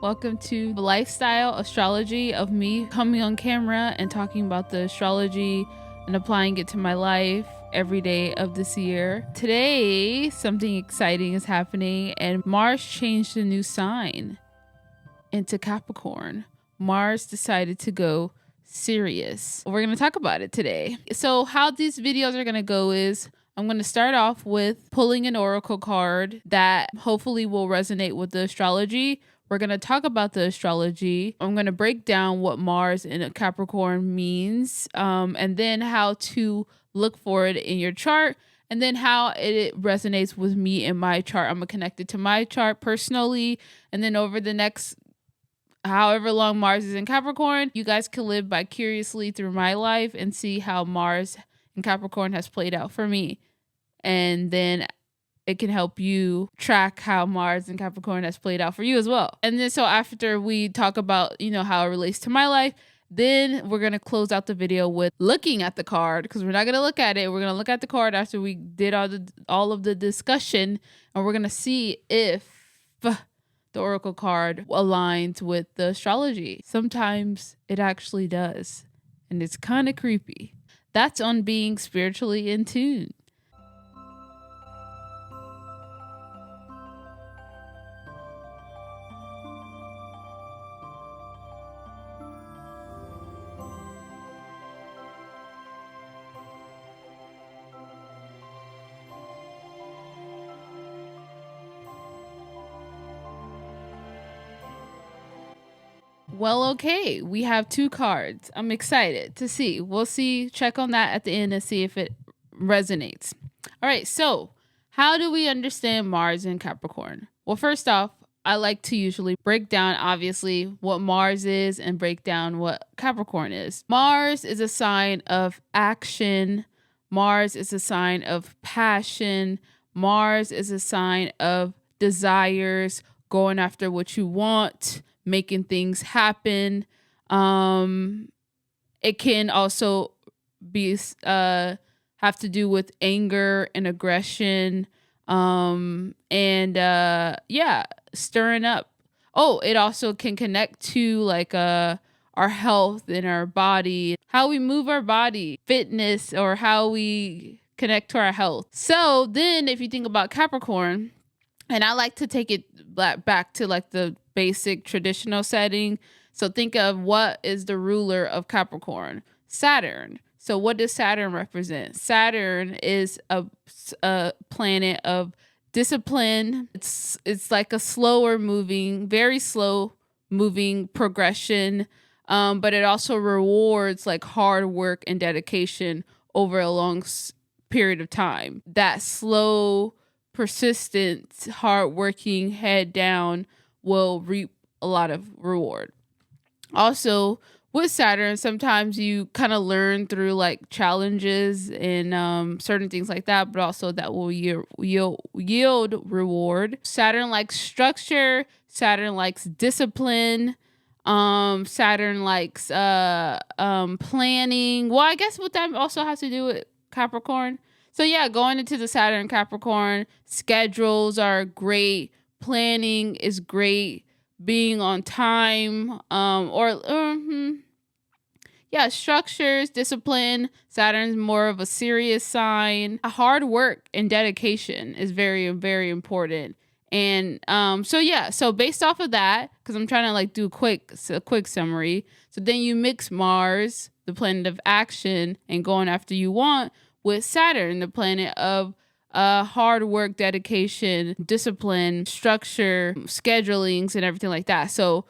Welcome to Lifestyle Astrology, of me coming on camera and talking about the astrology and applying it to my life every day of this year. Today, something exciting is happening, and Mars changed a new sign into Capricorn. Mars decided to go serious. We're going to talk about it today. So how these videos are going to go is I'm going to start off with pulling an oracle card that hopefully will resonate with the astrology. We're going to talk about the astrology. I'm going to break down what Mars in Capricorn means, and then how to look for it in your chart, and then how it resonates with me in my chart. I'm going to connect it to my chart personally, and then over the next however long Mars is in Capricorn, you guys can live vicariously through my life and see how Mars in Capricorn has played out for me. And then it can help you track how Mars in Capricorn has played out for you as well. And then so after we talk about, how it relates to my life, then we're going to close out the video with looking at the card, because we're not going to look at it. We're going to look at the card after we did all of the discussion, and we're going to see if the oracle card aligns with the astrology. Sometimes it actually does, and it's kind of creepy. That's on being spiritually in tune. Well, okay, we have two cards. I'm excited to see. We'll see, check on that at the end and see if it resonates. All right, so how do we understand Mars in Capricorn? Well, first off, I like to usually break down, obviously, what Mars is and break down what Capricorn is. Mars is a sign of action. Mars is a sign of passion. Mars is a sign of desires, going after what you want, making things happen. It can also be have to do with anger and aggression, and stirring up. Oh, it also can connect to like our health and our body, how we move our body, fitness, or how we connect to our health. So then if you think about Capricorn, and I like to take it back to like the basic traditional setting. So think of what is the ruler of Capricorn? Saturn. So what does Saturn represent? Saturn is a planet of discipline. It's like a slower moving, very slow moving progression. But it also rewards like hard work and dedication over a long period of time. That slow, persistent, hardworking, head down will reap a lot of reward. Also, with Saturn, sometimes you kind of learn through like challenges and certain things like that, but also that will yield reward. Saturn likes structure. Saturn likes discipline. Saturn likes planning. Well, I guess what that also has to do with Capricorn. So yeah, going into the Saturn Capricorn, schedules are great. Planning is great. Being on time, structures, discipline. Saturn's more of a serious sign. Hard work and dedication is very, very important. And so based off of that, because I'm trying to like do a quick summary. So then you mix Mars, the planet of action and going after you want, with Saturn, the planet of hard work, dedication, discipline, structure, schedulings, and everything like that. So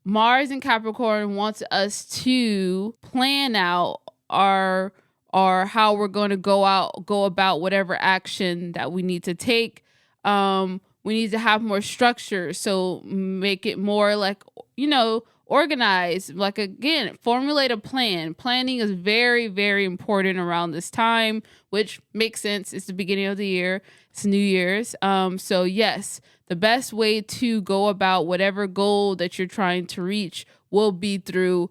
Mars in Capricorn wants us to plan out our how we're going to go about whatever action that we need to take. We need to have more structure, so make it more like, organized. Like, again, formulate a plan. Planning is very, very important around this time, which makes sense. It's the beginning of the year. It's New Year's. So yes, the best way to go about whatever goal that you're trying to reach will be through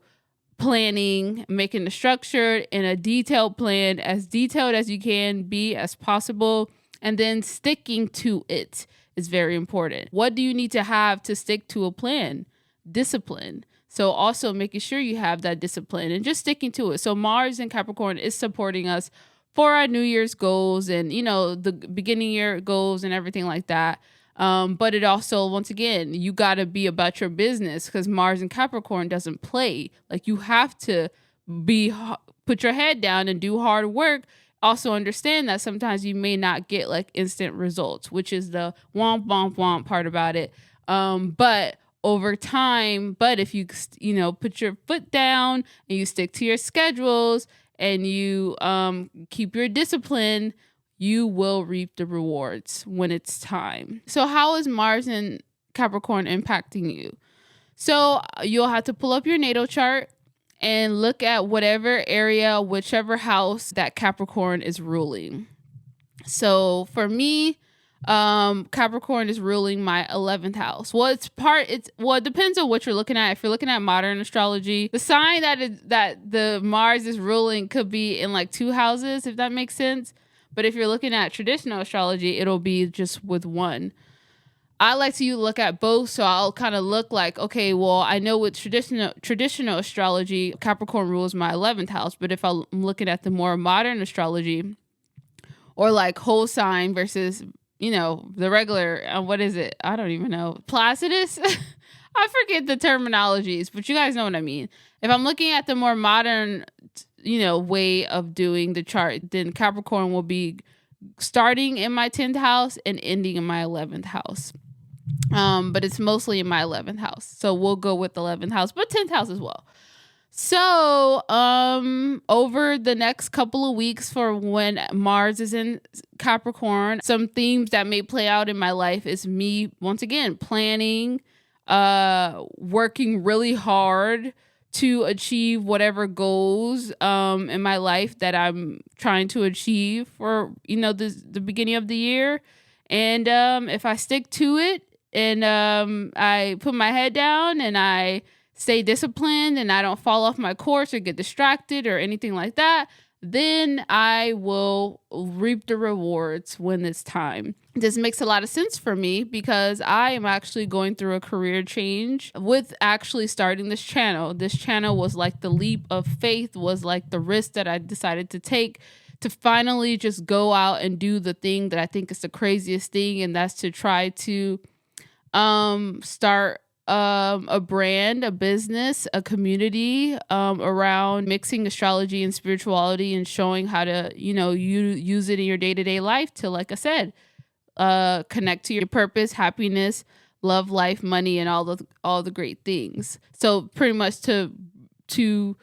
planning, making a structured and a detailed plan, as detailed as you can be as possible, and then sticking to it is very important. What do you need to have to stick to a plan? Discipline. So also making sure you have that discipline and just sticking to it. So Mars in Capricorn is supporting us for our New Year's goals and, the beginning year goals and everything like that. But it also, once again, you got to be about your business because Mars in Capricorn doesn't play. Like, you have to put your head down and do hard work. Also understand that sometimes you may not get like instant results, which is the womp, womp, womp part about it. But over time, if you, put your foot down and you stick to your schedules and you keep your discipline, you will reap the rewards when it's time. So how is Mars in Capricorn impacting you? So you'll have to pull up your natal chart and look at whatever area, whichever house that Capricorn is ruling. So for me, Capricorn is ruling my 11th house. Well, it depends on what you're looking at. If you're looking at modern astrology, the sign that the Mars is ruling could be in like 2 houses, if that makes sense. But if you're looking at traditional astrology, it'll be just with 1. I like to look at both, so I'll kind of look like, okay, well, I know with traditional astrology, Capricorn rules my 11th house. But if I'm looking at the more modern astrology, or like whole sign versus, the regular, what is it? I don't even know. Placidus? I forget the terminologies, but you guys know what I mean. If I'm looking at the more modern, way of doing the chart, then Capricorn will be starting in my 10th house and ending in my 11th house. But it's mostly in my 11th house. So we'll go with 11th house, but 10th house as well. So, over the next couple of weeks for when Mars is in Capricorn, some themes that may play out in my life is me, once again, planning, working really hard to achieve whatever goals, in my life that I'm trying to achieve for, the beginning of the year. And, if I stick to it and, I put my head down and I stay disciplined and I don't fall off my course or get distracted or anything like that, then I will reap the rewards when it's time. This makes a lot of sense for me because I am actually going through a career change with actually starting this channel. This channel was like the leap of faith, was like the risk that I decided to take to finally just go out and do the thing that I think is the craziest thing, and that's to try to start a brand, a business, a community around mixing astrology and spirituality and showing how to, you use it in your day-to-day life to, like I said, connect to your purpose, happiness, love, life, money, and all the great things. So pretty much to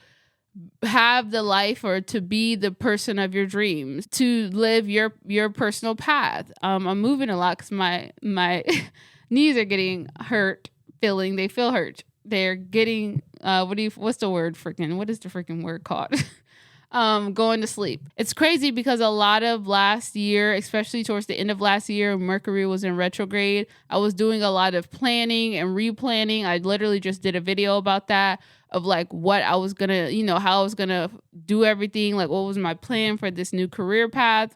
have the life or to be the person of your dreams, to live your personal path. I'm moving a lot because my knees are getting hurt. They feel hurt. They're getting what's the word what is the freaking word called? Going to sleep. It's crazy because a lot of last year, especially towards the end of last year, Mercury was in retrograde. I was doing a lot of planning and replanning. I literally just did a video about that, of like what I was gonna, how I was gonna do everything, like what was my plan for this new career path.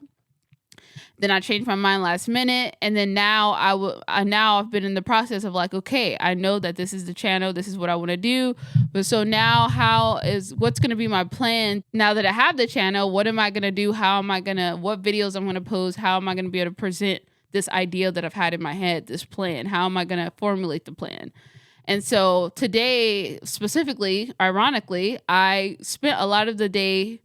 Then I changed my mind last minute. And then now I've been in the process of like, okay, I know that this is the channel. This is what I want to do. But so now what's going to be my plan now that I have the channel? What am I going to do? What videos I'm going to post? How am I going to be able to present this idea that I've had in my head, this plan? How am I going to formulate the plan? And so today, specifically, ironically, I spent a lot of the day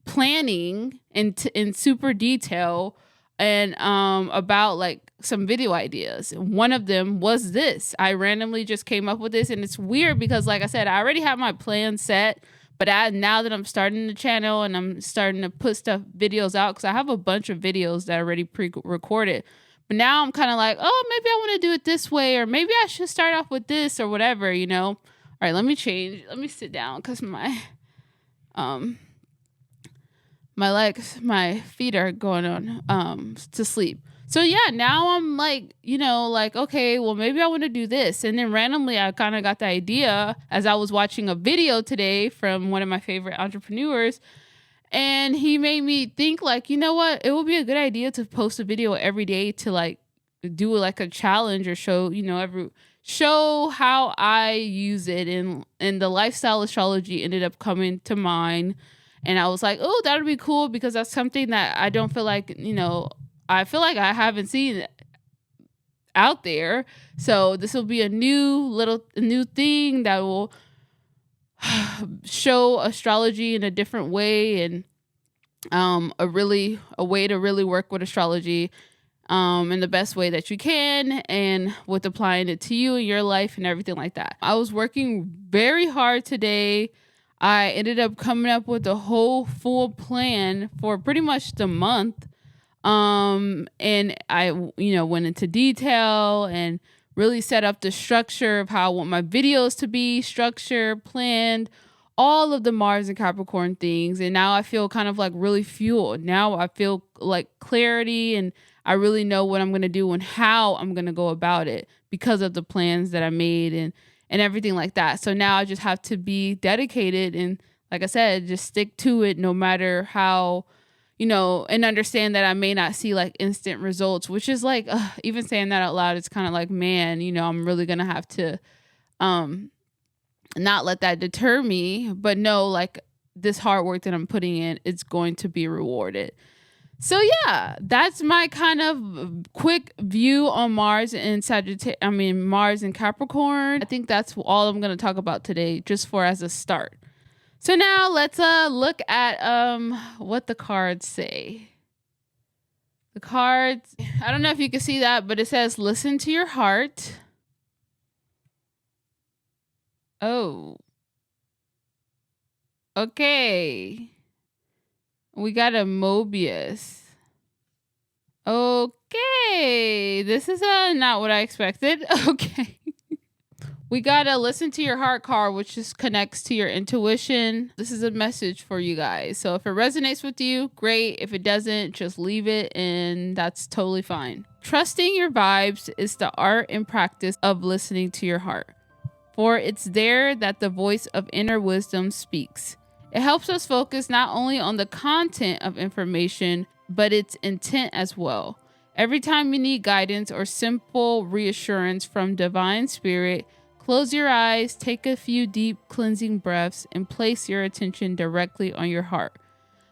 planning in super detail and about like some video ideas. One of them was this. I randomly just came up with this, and it's weird because, like I said, I already have my plan set, but now that I'm starting the channel and I'm starting to put videos out, because I have a bunch of videos that are already pre-recorded, but now I'm kind of like, oh, maybe I want to do it this way, or maybe I should start off with this or whatever, All right, let me sit down because my feet are going on to sleep. So yeah, now I'm like, okay, well, maybe I want to do this. And then randomly I kind of got the idea as I was watching a video today from one of my favorite entrepreneurs. And he made me think like, you know what? It would be a good idea to post a video every day to like do like a challenge or show, show how I use it. And the lifestyle astrology ended up coming to mind. And I was like, oh, that would be cool, because that's something that I don't feel like, I feel like I haven't seen out there. So this will be a new thing that will show astrology in a different way, and a way to really work with astrology in the best way that you can, and with applying it to you in your life and everything like that. I was working very hard today. I ended up coming up with a whole full plan for pretty much the month. And I, went into detail and really set up the structure of how I want my videos to be structured, planned, all of the Mars and Capricorn things. And now I feel kind of like really fueled. Now I feel like clarity, and I really know what I'm going to do and how I'm going to go about it because of the plans that I made and everything like that. So now I just have to be dedicated and, like I said, just stick to it no matter how, and understand that I may not see like instant results, which is like, even saying that out loud, it's kind of like, man, I'm really going to have to not let that deter me, but know like this hard work that I'm putting in, it's going to be rewarded. So yeah, that's my kind of quick view on Mars and Mars and Capricorn. I think that's all I'm going to talk about today, just for as a start. So now let's look at what the cards say. The cards, I don't know if you can see that, but it says listen to your heart. Oh. Okay. We got a Mobius. Okay. This is not what I expected. Okay. We got to listen to your heart card, which just connects to your intuition. This is a message for you guys. So if it resonates with you, great. If it doesn't, just leave it, and that's totally fine. Trusting your vibes is the art and practice of listening to your heart, for it's there that the voice of inner wisdom speaks. It helps us focus not only on the content of information, but its intent as well. Every time you need guidance or simple reassurance from divine spirit, close your eyes, take a few deep cleansing breaths, and place your attention directly on your heart.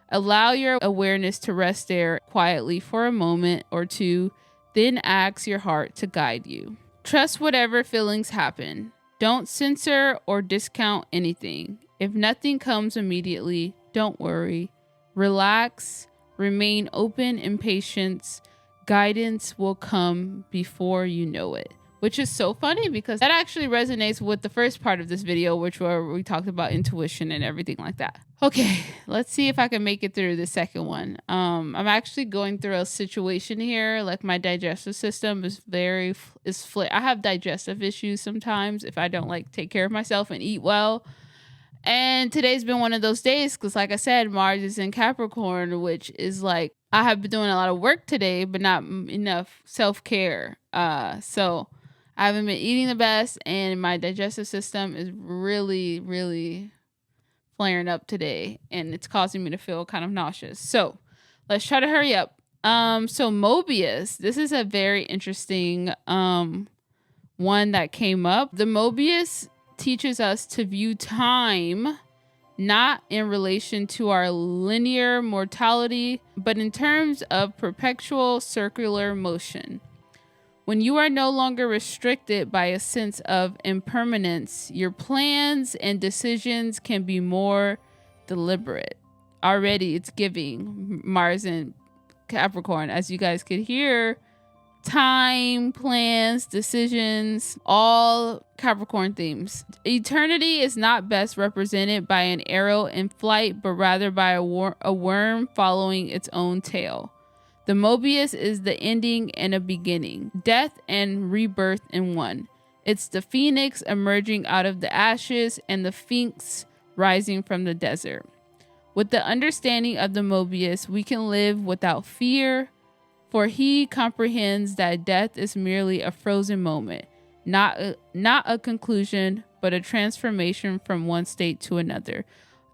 Allow your awareness to rest there quietly for a moment or two, then ask your heart to guide you. Trust whatever feelings happen. Don't censor or discount anything. If nothing comes immediately, don't worry. Relax, remain open in patience. Guidance will come before you know it. Which is so funny, because that actually resonates with the first part of this video, where we talked about intuition and everything like that. Okay, let's see if I can make it through the second one. I'm actually going through a situation here. Like, my digestive system is I have digestive issues sometimes if I don't like take care of myself and eat well. And today's been one of those days, because like I said, Mars is in Capricorn, which is like, I have been doing a lot of work today, but not enough self-care. So I haven't been eating the best, and my digestive system is really, really flaring up today, and it's causing me to feel kind of nauseous. So let's try to hurry up. So Mobius, this is a very interesting one that came up. The Mobius teaches us to view time not in relation to our linear mortality, but in terms of perpetual circular motion. When you are no longer restricted by a sense of impermanence, your plans and decisions can be more deliberate. Already it's giving Mars and Capricorn, as you guys could hear. Time, plans, decisions, all Capricorn themes. Eternity is not best represented by an arrow in flight, but rather by a worm following its own tail. The Mobius is the ending and a beginning, death and rebirth in one. It's the phoenix emerging out of the ashes and the sphinx rising from the desert. With the understanding of the Mobius, we can live without fear, for he comprehends that death is merely a frozen moment, not a conclusion, but a transformation from one state to another.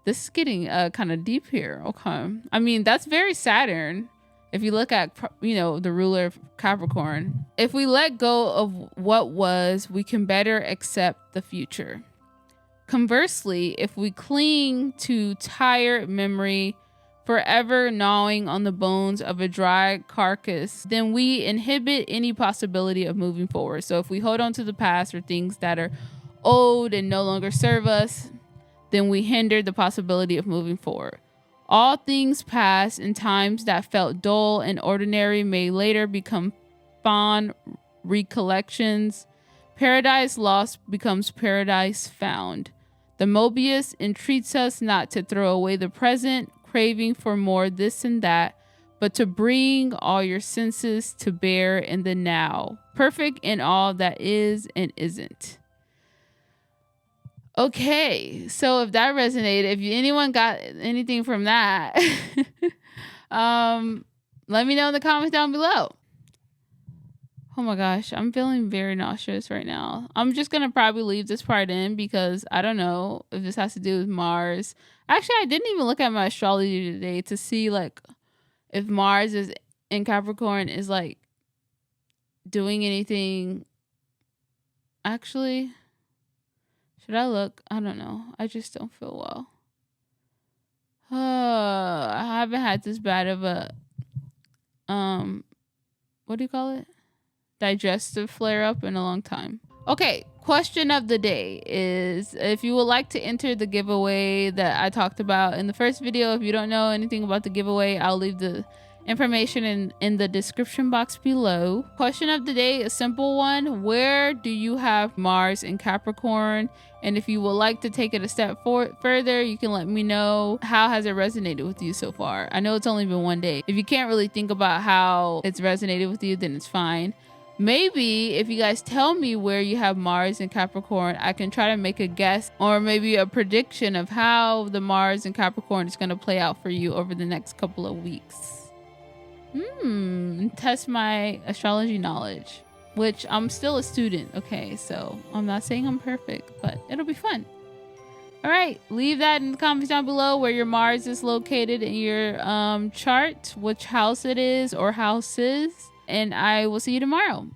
This is getting kind of deep here. Okay. I mean, that's very Saturn. If you look at, the ruler of Capricorn, if we let go of what was, we can better accept the future. Conversely, if we cling to tired memory, forever gnawing on the bones of a dry carcass, then we inhibit any possibility of moving forward. So if we hold on to the past or things that are old and no longer serve us, then we hinder the possibility of moving forward. All things past in times that felt dull and ordinary may later become fond recollections. Paradise lost becomes paradise found. The Mobius entreats us not to throw away the present, craving for more this and that, but to bring all your senses to bear in the now, perfect in all that is and isn't. Okay, so if that resonated, if anyone got anything from that, let me know in the comments down below. Oh my gosh, I'm feeling very nauseous right now. I'm just going to probably leave this part in because I don't know if this has to do with Mars. Actually, I didn't even look at my astrology today to see like if Mars is in Capricorn is like doing anything. Actually, should I look? I don't know. I just don't feel well. I haven't had this bad of a what do you call it? Digestive flare up in a long time. Okay, question of the day is if you would like to enter the giveaway that I talked about in the first video. If you don't know anything about the giveaway, I'll leave the information in the description box below. Question of the day, a simple one. Where do you have Mars in Capricorn? And if you would like to take it a step further, you can let me know how has it resonated with you so far. I know it's only been one day. If you can't really think about how it's resonated with you, then it's fine. Maybe if you guys tell me where you have Mars in Capricorn, I can try to make a guess or maybe a prediction of how the Mars in Capricorn is going to play out for you over the next couple of weeks. Test my astrology knowledge, which I'm still a student. Okay, so I'm not saying I'm perfect, but it'll be fun. All right, leave that in the comments down below where your Mars is located in your chart, which house it is or houses. And I will see you tomorrow.